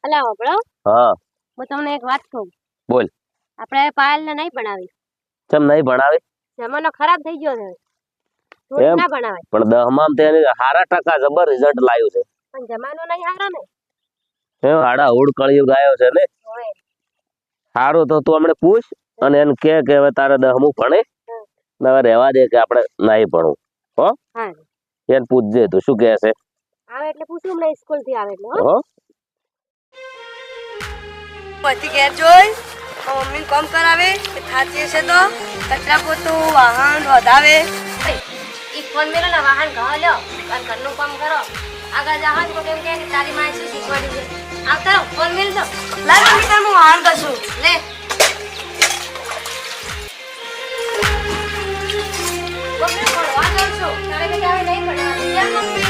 અલા હોબળો હા હું તમને એક વાત કહું. બોલ. આપણે પાયલને નહીં ભણાવી. કેમ નહીં ભણાવી? જમાનો ખરાબ થઈ ગયો છે. તો એમ? ના ભણાવાય. પણ 10માં તે હારા ટકા જબર રિઝલ્ટ લાવ્યું છે. પણ જમાનો નહીં હારો ને. હે આડા હુડ કળિયુગ આવ્યો છે ને. હોય. સારું તો તું હમણે પૂછ અને એને કે હવે તારે 10મું ભણે ને હવે રહેવા દે કે આપણે નહીં ભણવું. હો હા એને પૂછજે તું શું કહે છે. આવે એટલે પૂછું મને સ્કૂલ થી આવે એટલે. હો પછી ઘેર જોઈ મમ્મી કામ કરાવે થાચી છે તો કચરા પોતું વાહન વધાવે. ઈ ફોન મેલો ને વાહન ઘા લ્યો અને ઘરનું કામ કરો. આગળ જાહન તો કેમ કે તારી માએ શું શીખવાડી છે. આવતા રહો ફોન મેલ દો. લાવ મમ્મી તાર હું વાહન કશું લે મમ્મી ભણવા જાઉં છું તારે કે આવે નહીં ભણવાનું. કેમ મમ્મી